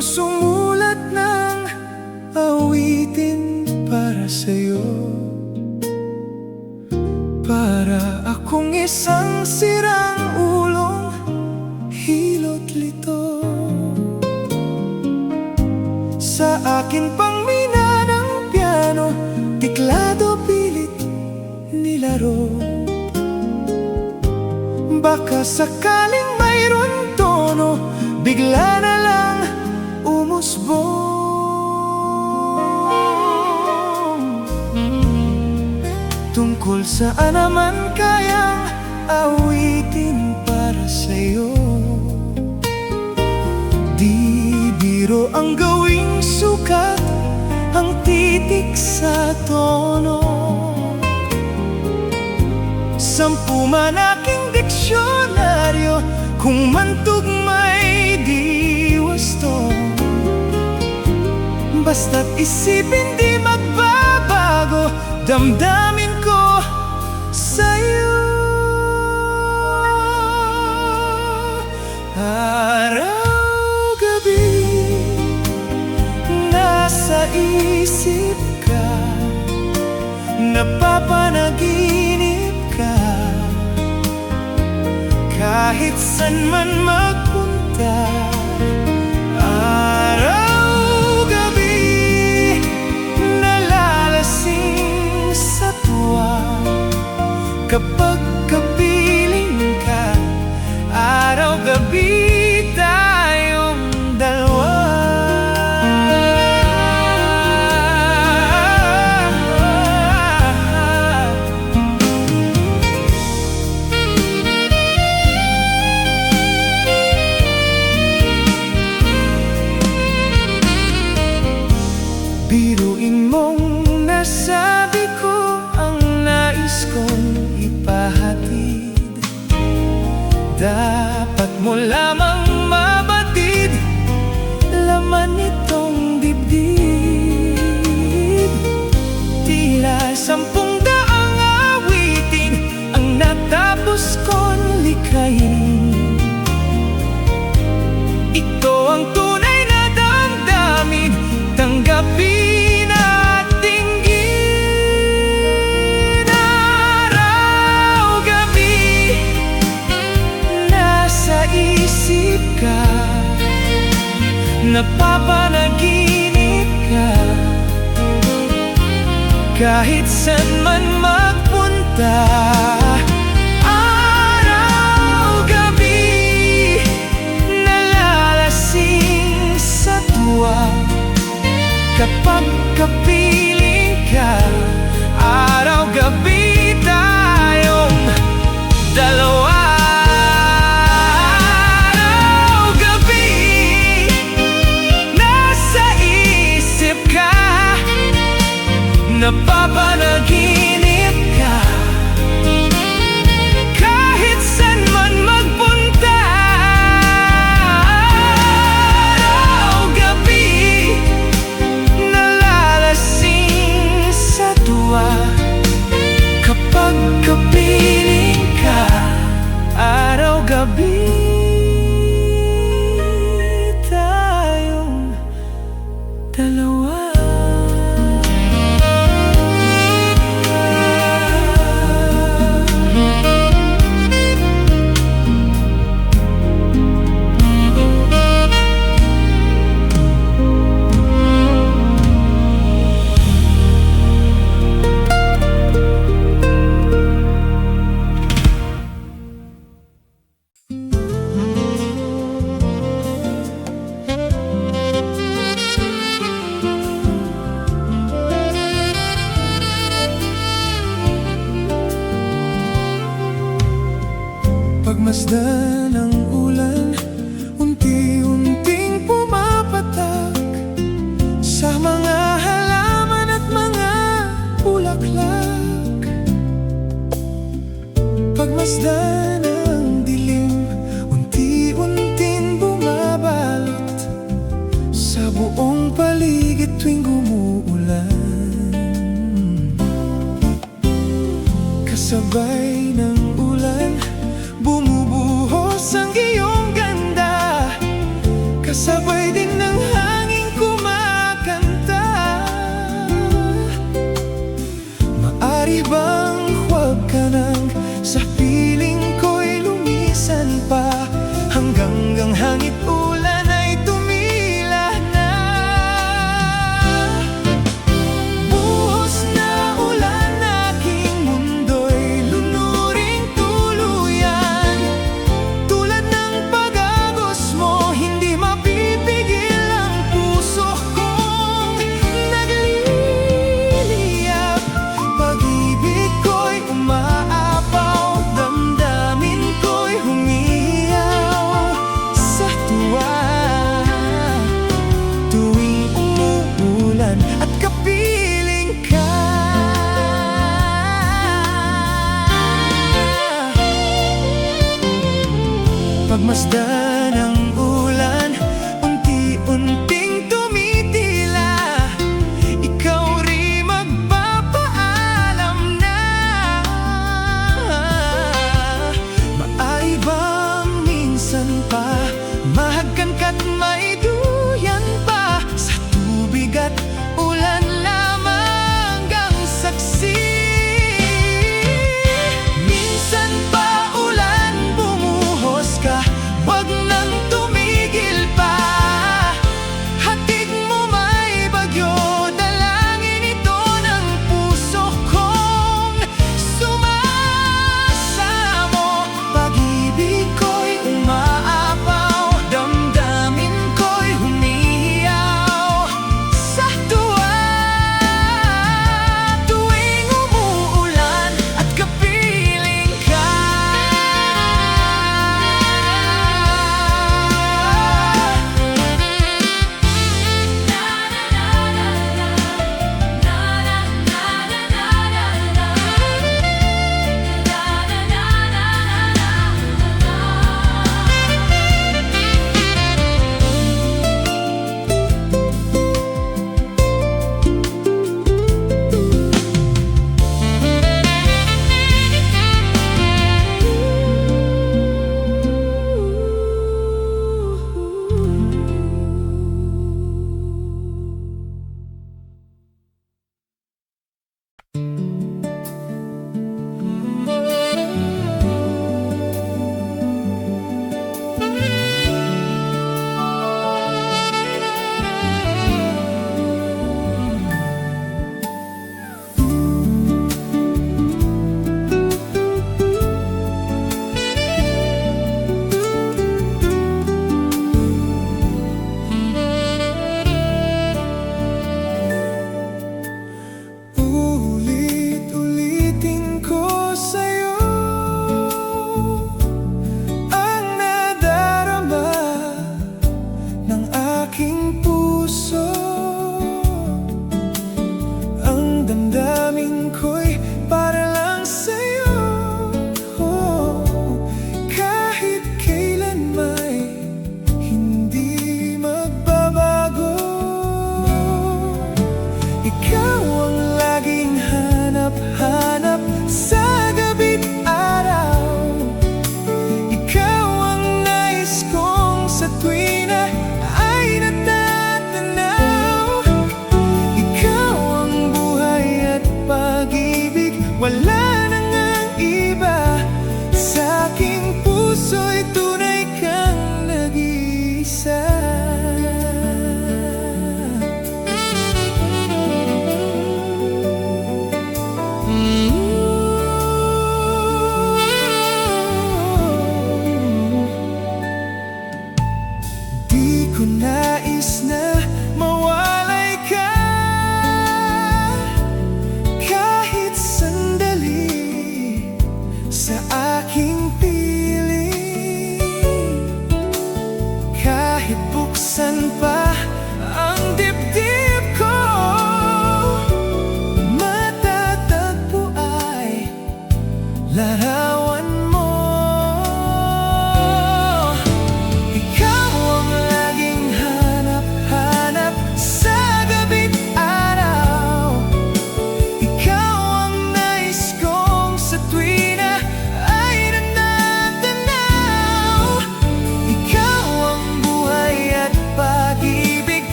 akong sumulat ng awitin para sa'yo, para akong isang sirang ulong hilot lito. Sa akin pang mina ng piano, tiklado pilit nilaro. Baka sakaling mayroon tono, bigla na lang umusbong. Tungkol saan naman kayang awitin para sa'yo? Di biro ang gawing sukat, ang titik sa tono. 10 man aking diksyonaryo, kung mantugma'y di wasto. Basta't isipin di magbabago, damdamin ko sa'yo. Araw-gabi nasa isip ka, napapanaginip ka. Kahit san man magpunta, araw-gabi nalalasing sa tuwa. Kapag kapiling ka, araw-gabi tayong dalawa. Biruin mong nasabi ko ang nais kong ipahatid. Dapat mo lamang mabatid laman nitong dibdib. Tila 10 daang awitin ang natapos kong likhain. Ito ang tunay na damdamin, tanggapin at dinggin. Araw-gabi nasa isip ka, napapanaginip ka. Kahit san man magpunta, araw-gabi nalalasing sa tuwa. Kapag kapiling ka, araw-gabi tayong dalawa. Araw-gabi nasa isip ka, napapanaginip ka. Kahit san man magpunta, araw-gabi nalalasing sa tuwa. Kapag kapiling ka, araw-gabi tayong dalawa. Pagmasdan ng ulan, unti-unting pumapatak sa mga halaman at mga bulaklak. Pagmasdan ng dilim, unti-unting bumabalot sa buong paligid tuwing umuulan. Kasabay ng ulan, bumubuhos ang iyong ganda, kasabay din ng minsan pa, hanggang hangit ulan ay tumila na. Buhos na ulan, aking mundo'y lunuring tuluyan. Tulad ng pag-agos mo, hindi mapipigil ang puso kong nagliliyab. Pag-ibig ko'y umaapaw, damdamin ko'y humiyaw sa tuwa. Tuwing umuulan at kapiling ka, pagmasdan ang ulan, unti-unting tumitila. Ikaw rin magpapaalam na. Maaari bang minsan pa mahagkan ka't may duyan pa? Sa tubig at ulan lamang ang saksi. Minsan pa ulan, bumuhos ka, wag nang tumigil.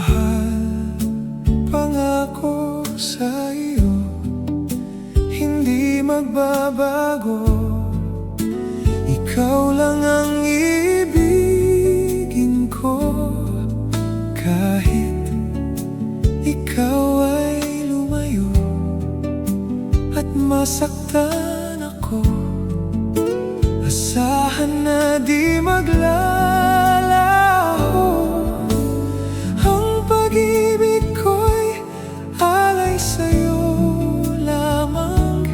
Mahal, pangako sa iyo, hindi magbabago. Ikaw lang ang ibigin ko, kahit ikaw ay lumayo at masaktan ako. Asahan na di maglalaho, ang pag-ibig ko'y alay sa'yo lamang.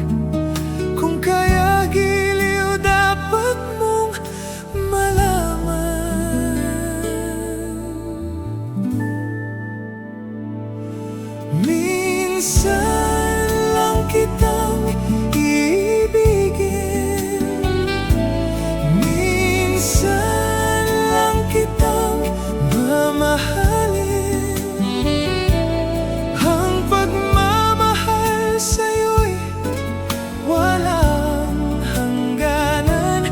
Kung kaya giliw dapat mong malaman. Minsan lang kitang iibigin, minsan lang kitang mamahalin. Ang pagmamahal sa'yo'y walang hangganan,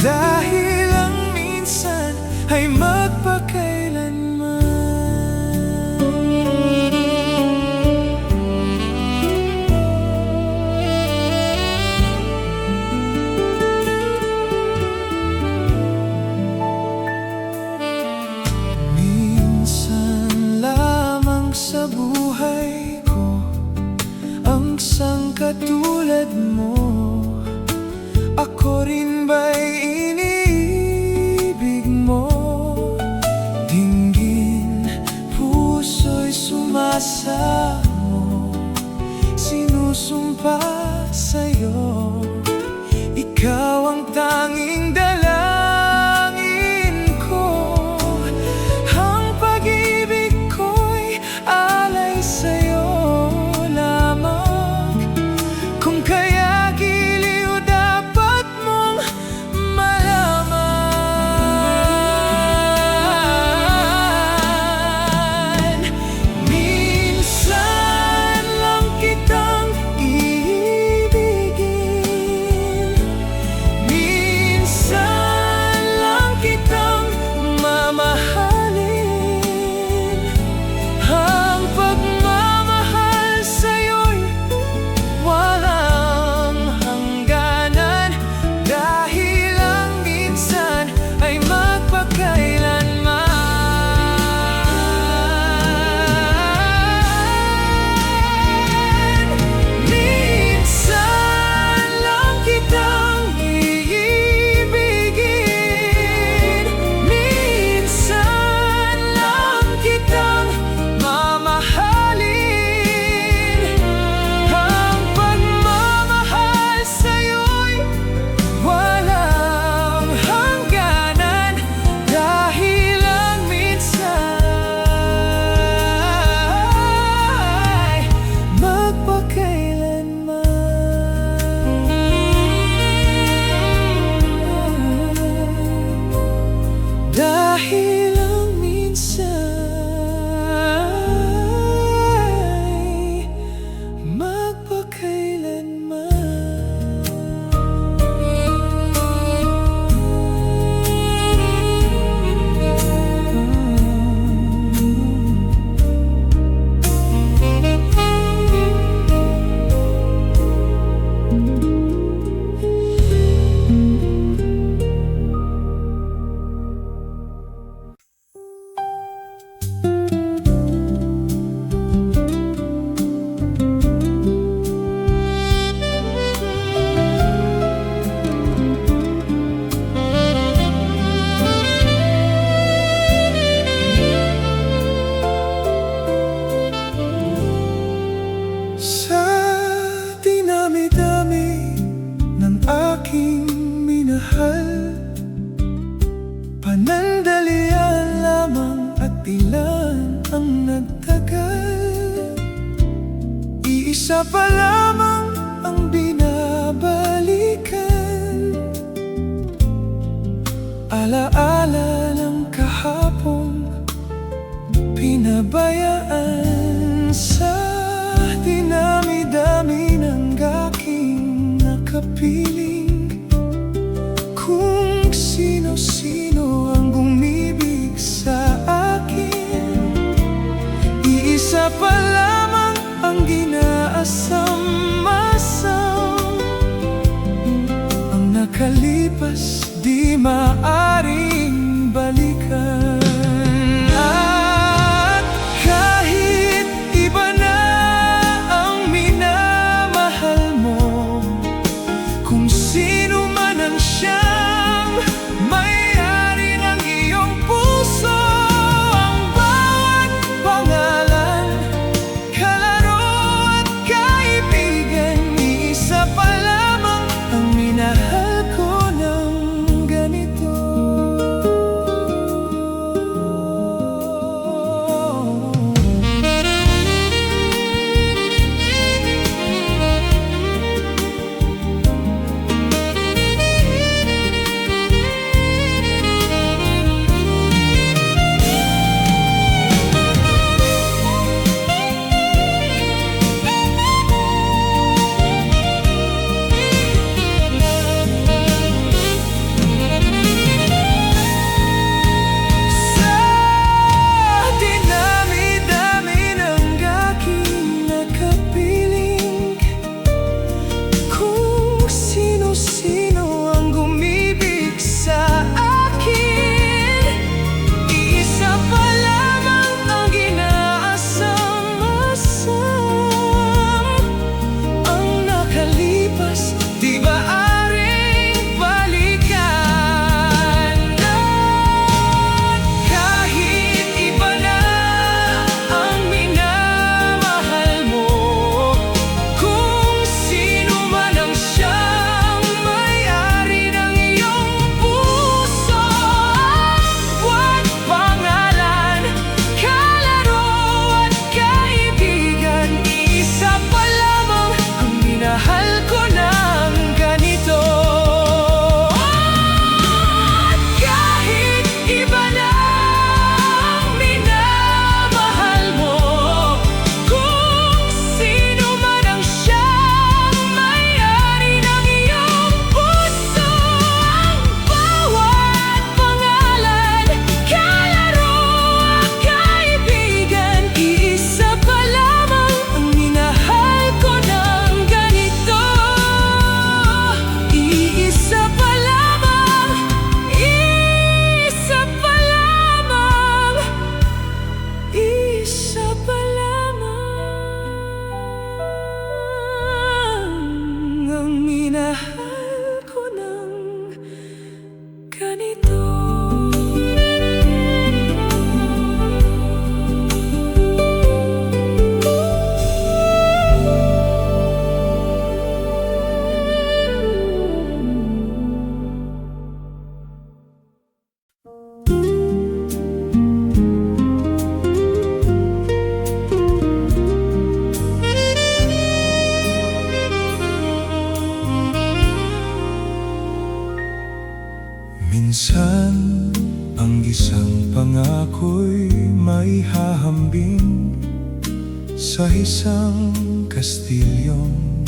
dahil ang minsan ay magpakailanman. Minsan lamang sa buhay ko ang sangkatulad mo. Ako rin ba'y iniibig mo? Dinggin, puso'y sumasamo, sinusumpa sa'yo. Ikaw ang tanging dalangin ko, ang pag-ibig ko'y alay sa'yo lamang. Kung kaya giliw dapat mong malaman. Minsan lang kitang iibigin, minsan lang kitang mamahalin. Ang pagmamahal sa'yo'y walang hangganan, dahil ang minsan ay magpakailanman. Minsan lang kitang iibigin, minsan lang kitang mamahalin. Ang pagmamahal sa'yo'y walang hangganan, dahil ang minsan ay magpakailanman. Dahil ang minsan ay sa dinami-dami ng aking minahal, panandalian lamang at ilan ang nagtagal. Iisa pa lamang ang binabalikan, alaala ng kahapon pinabayaan. Sa dinami-dami ng aking nakapiling, kung sino-sino ang umibig sa akin, Iisa pa lamang ang ginaasam-asam. Ang nakalipas di maaring balikan. At kahit iba na ang minamahal mo, kung sino man ang siyang may-ari ng iyong puso, ang bawat pangalan, kalaro at kaibigan, isa pa lamang ang minahal ko ng ganito. Minahal ko ng ganito. Minsan, ang isang pangako'y may hahambing sa isang kastilyong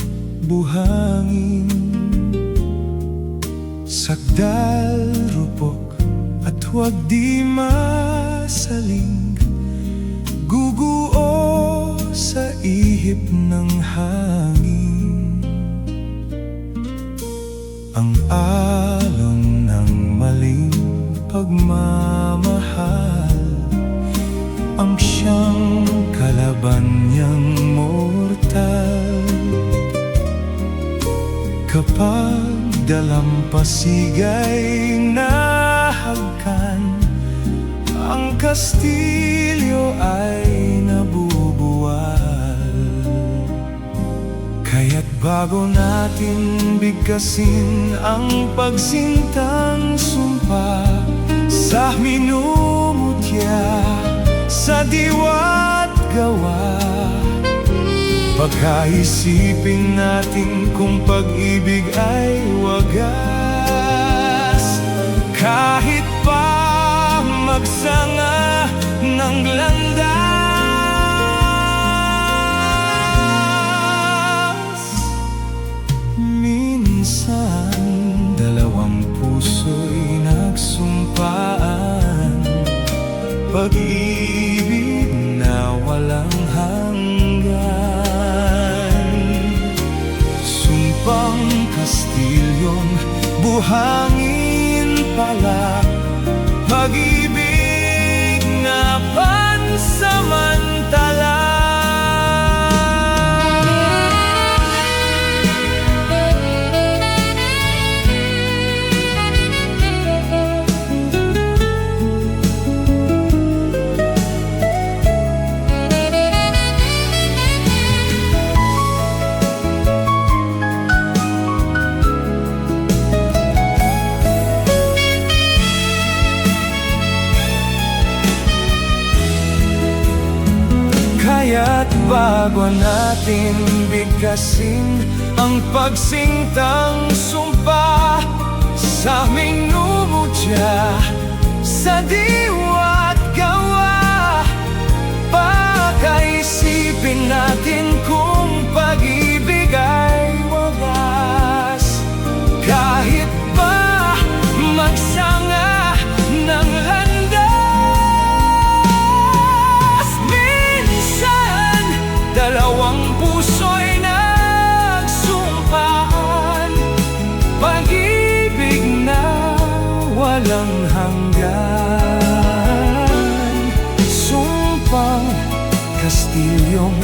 buhangin. Sakdal, rupok at huwag di masaling, guguo sa ihip ng hangin. Ang alon ng maling pagmamahal, ang siyang kalaban niyang mortal. Kapag dalampasigay nahagkan, ang kastilyo ay nabubuwal. Kaya't bago natin bigkasin ang pagsintang sumpa sa minumutya, sa diwa't gawa, pagkaisipin natin kung pag-ibig ay wagas. Kahit pa magsanga ng landas, minsan dalawang puso'y nagsumpaan. Pag-ibig na wala buhangin pala, pag-ibig na pansamantala. Kaya't bago natin bigkasin ang pagsintang sumpa sa minumudya, sa diwa't gawa, pakaisipin natin kung pag-ibig ay wagas. Kahit pa magsanga ng dalawang puso'y nagsumpaan, pag-ibig na walang hanggan. Sumpang Kastilyong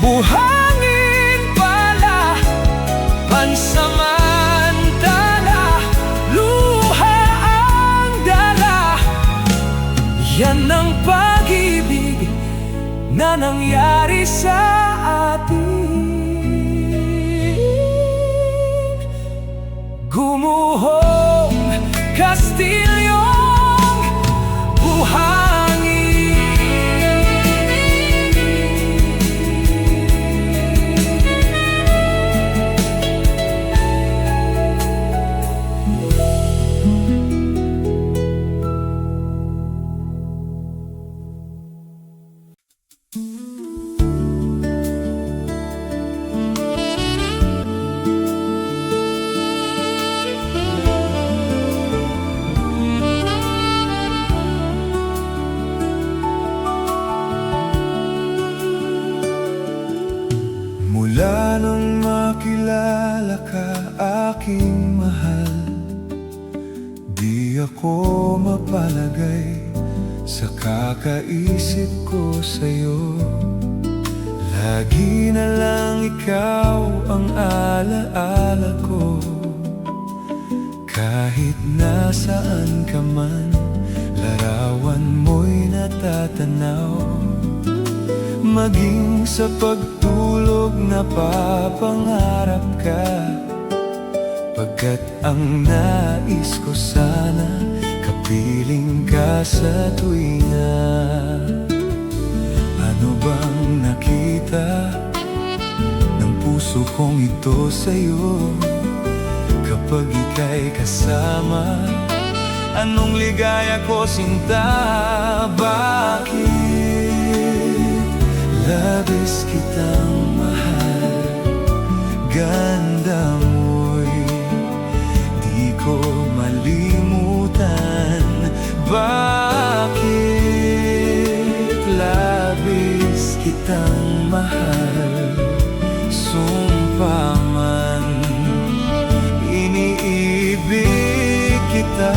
buhangin pala, pansamantala, luha ang dala. Yan ang pag-ibig na nangyari sa atin. Gumuhong Kastilyong buhangin. Mula nang makilala ka, aking mahal, di ako mapalagay sa kakaisip ko sa'yo. Lagi na lang ikaw ang alaala ko. Kahit nasaan ka man, larawan mo'y natatanaw. Maging sa pagtulog napapangarap ka, pagkat ang nais ko sana kapiling ka sa tuwina. Ano bang nakita ng puso kong ito sa'yo? Kapag ika'y kasama, anong ligaya ko, sinta? Bakit labis kitang mahal? Ganda mo'y di ko malimutan. Bakit labis kitang mahal? Sumpa man, iniibig kita.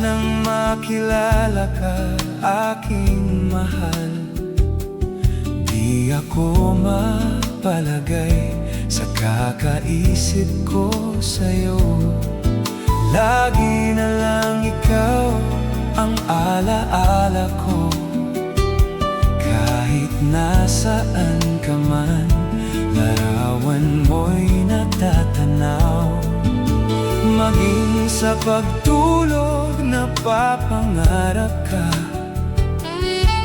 Nang makilala ka, aking mahal, di ako mapalagay sa kakaisip ko sa'yo. Lagi na lang ikaw ang alaala ko. Kahit nasaan ka man, larawan mo'y natatanaw. Maging sa pagtulog napapangarap ka,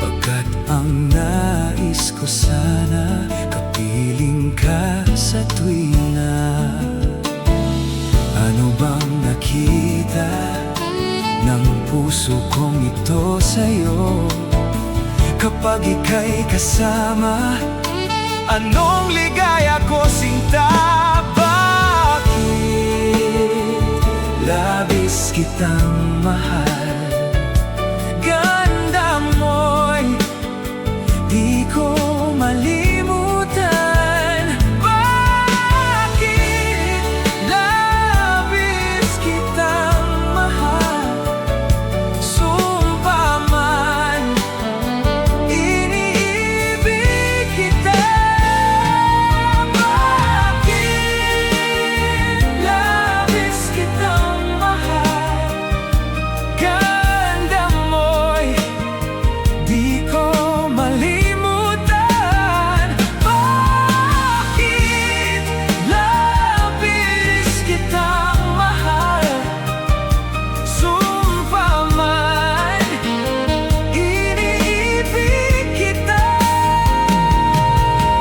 pagkat ang nais ko sana kapiling ka sa tuwina. Ano bang nakita ng puso kong ito sa'yo? Kapag ika'y kasama, Anong ligaya ko sinta? Bakit labis kitang mahal? Ganda mo'y di ko malimutan. Bakit labis kitang mahal? Sumpa man, iniibig kita. Bakit labis kitang mahal? Ganda mo'y di ko malimutan. Bakit labis kitang mahal? Sumpa man, iniibig kita.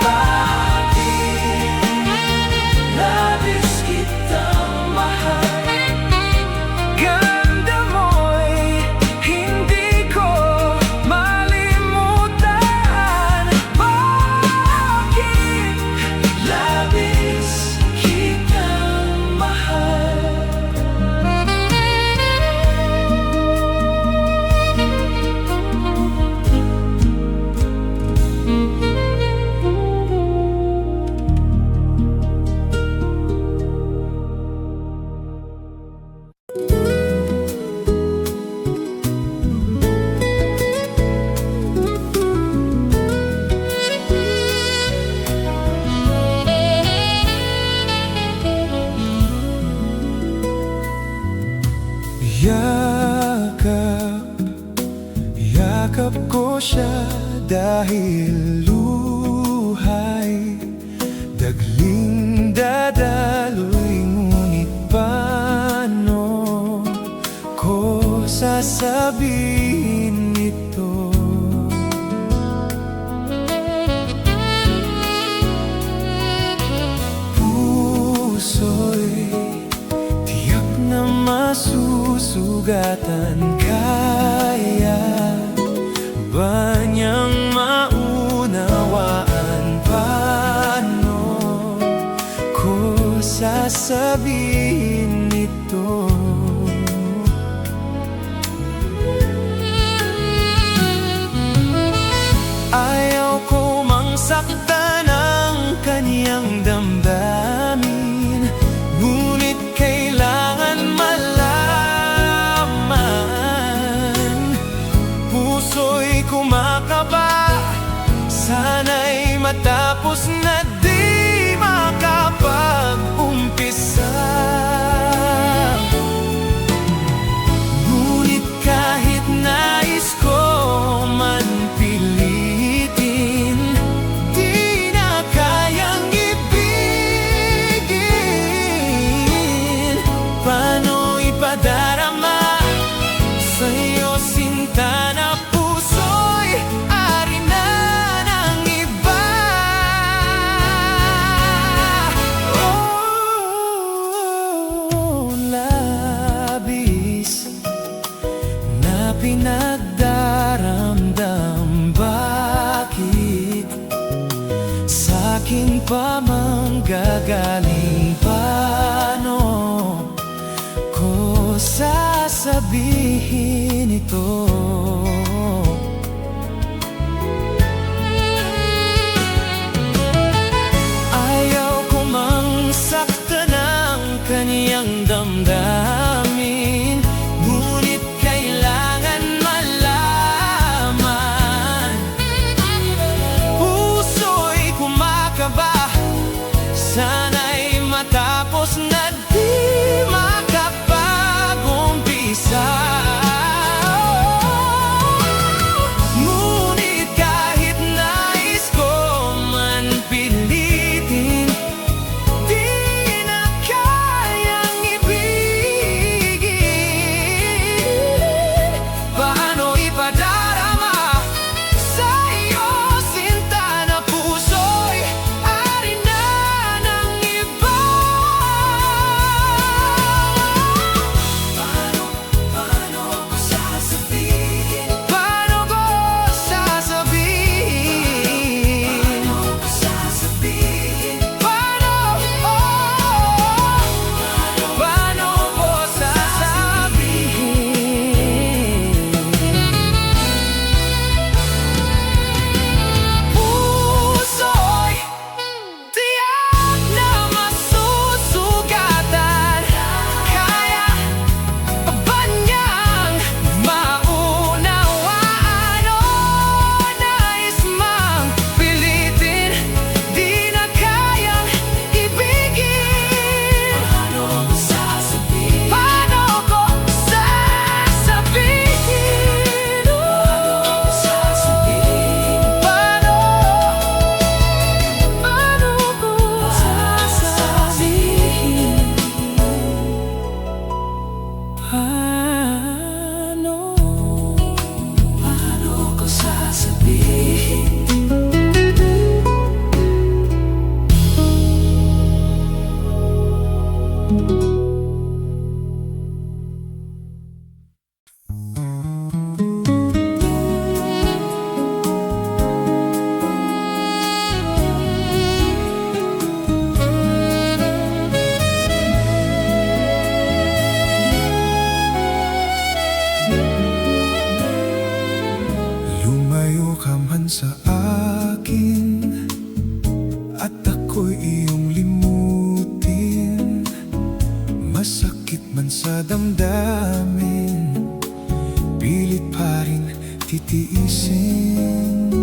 Bakit labis kitang mahal? Ganda mo'y hindi ko malimutan. Bakit labis kitang mahal? Yakap, yakap ko siya dahil luhay dagling dadaloy, ngunit paano ko sasabihin ito? Puso'y tiyak na masusugatan. Kaya ba niyang maunawaan? Paano ko sasabihin ito? Ayaw ko mang saktan ang kaniyang damdamin, ngunit kailangan malaman. Puso'y kumakaba, sana'y matapos na di makapag-umpisa. Ngunit kahit nais ko man pilitin, di na kayang ibigin. Paano ipadarama sa'yo sinta na puso'y ari na ng iba? Oh, labis na pinagdaramdam. Bakit sa'kin pa manggagaling? Paano ko sasabihin ito? Ayaw ko mang saktan ang kaniyang damdamin, ngunit kailangan malaman. Puso'y kumakaba, sana'y matapos na di makapag-umpisa. man sa akin at ako'y iyong limutin. Masakit man sa damdamin, pilit pa rin titiisin.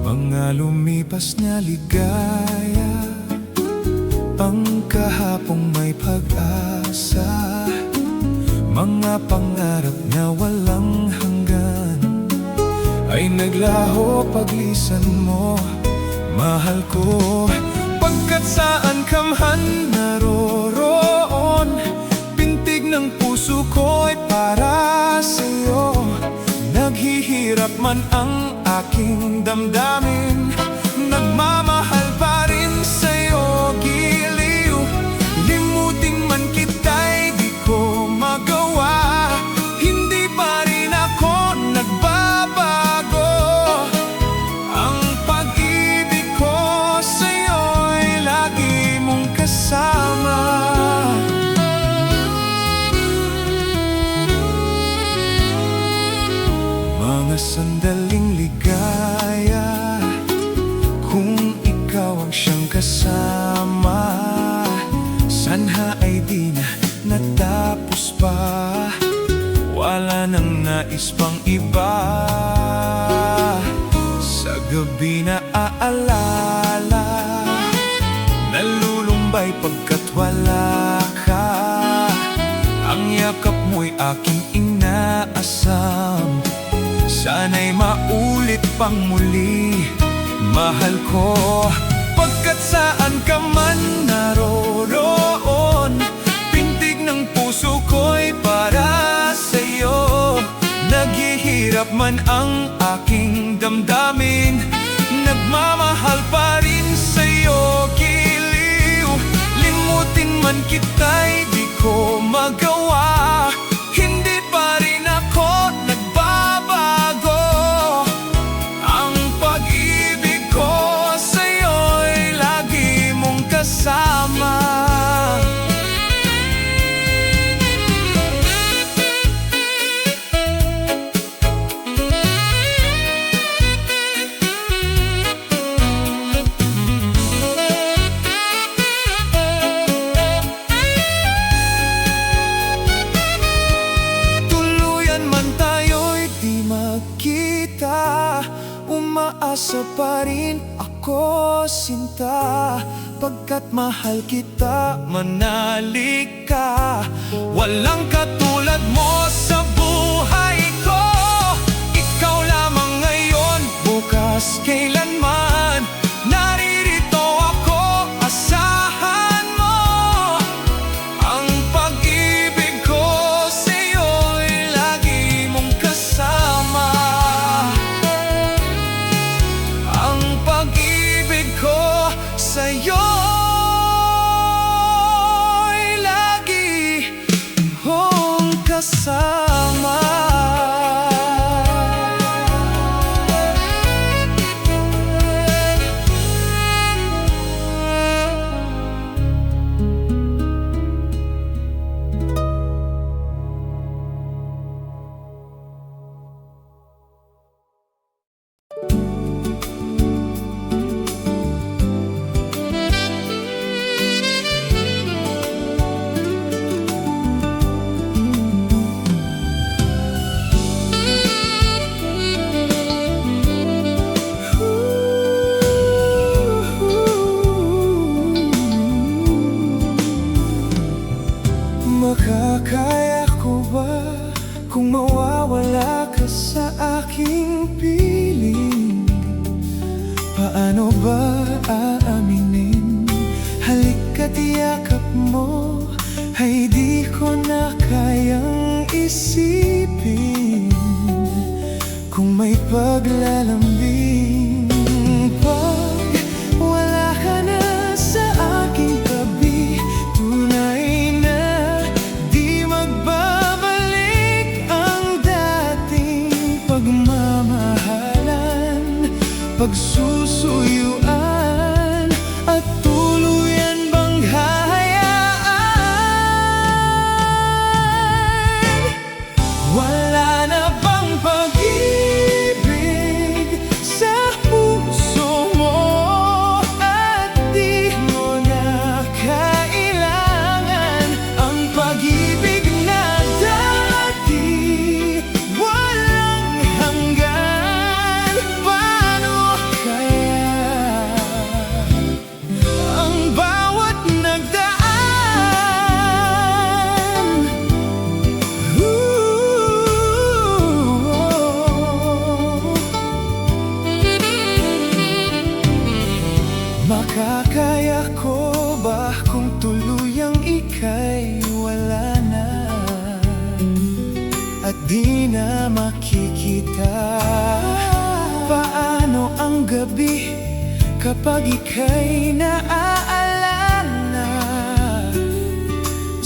Mga lumipas na ligaya, ang kahapong may pag-asa, mga pangarap na walang hanggan ay naglaho paglisan mo, mahal ko. Pagkat saan ka man naroroon, pintig ng puso ko'y para sa'yo. Naghihirap man ang aking damdamin, nagmamahal pa rin sa'yo, giliw. Limutin man kita'y di ko magawa, hindi pa rin ako nagbabago. Ang pag-ibig ko sa'yo'y lagi mong kasama. Mga sandaling ligaya, kung ikaw ang siyang kasama, sanha ay di na natapos pa, wala nang nais pang iba. Sa gabi na aalala, nalulumbay pagkat wala ka. Ang yakap mo'y aking inaasam, sana'y maulit pang muli, mahal ko. Pagkat saan ka man naroroon, pintig ng puso ko'y para sa'yo. Naghihirap man ang aking damdamin, nagmamahal pa rin sa'yo, giliw. Limutin man kita'y di ko magawa, hindi pa rin ako nagbabago. Ang pag-ibig ko sa'yo'y lagi mong kasama. Umaasa pa rin ako, sinta, pagkat mahal kita, manalik ka. Walang katulad mo sa buhay ko, ikaw lamang ngayon, bukas, kailanman. Naririto ako, asahan mo. Ang pag-ibig ko sa'yo'y lagi mong kasama. Sa'yo'y lagi mong kasama. Makakaya ko ba kung mawawala ka sa aking piling? Paano ba aaminin? Halika't yakap mo, ay di ko na kayang isipin. Kung may paglalambing, pag wala ka na sa aking tabi, tunay na di magbabalik ang dating pagmamahalan, pagsusuyuan at tuluyan bang hahayaan? Wala na bang pag-ibig sa di na makikita. Paano ang gabi kapag ika'y naaalala?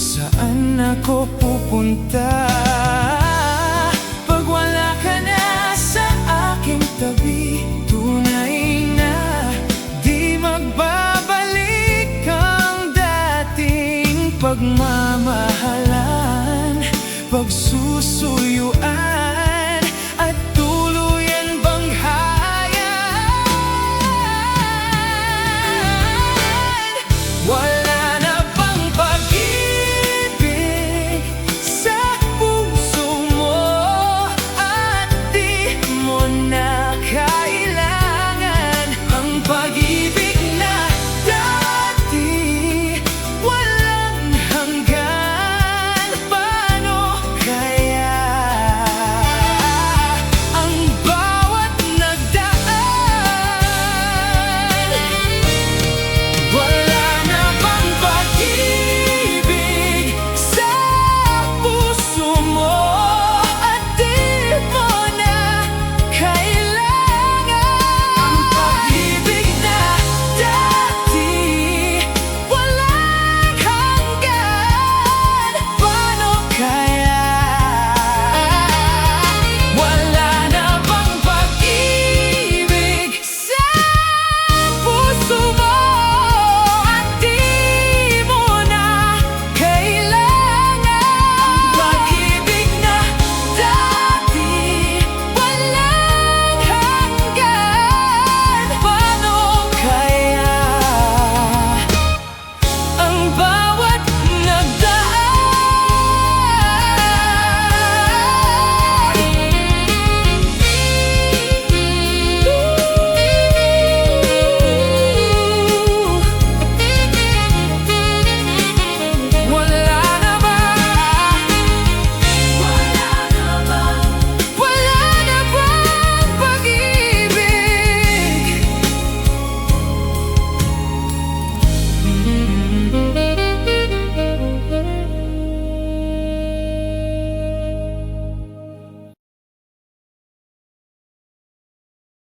Saan ako pupunta pag wala ka na sa aking tabi? Tunay na di magbabalik ang dating pagmamahalan, pagsusunod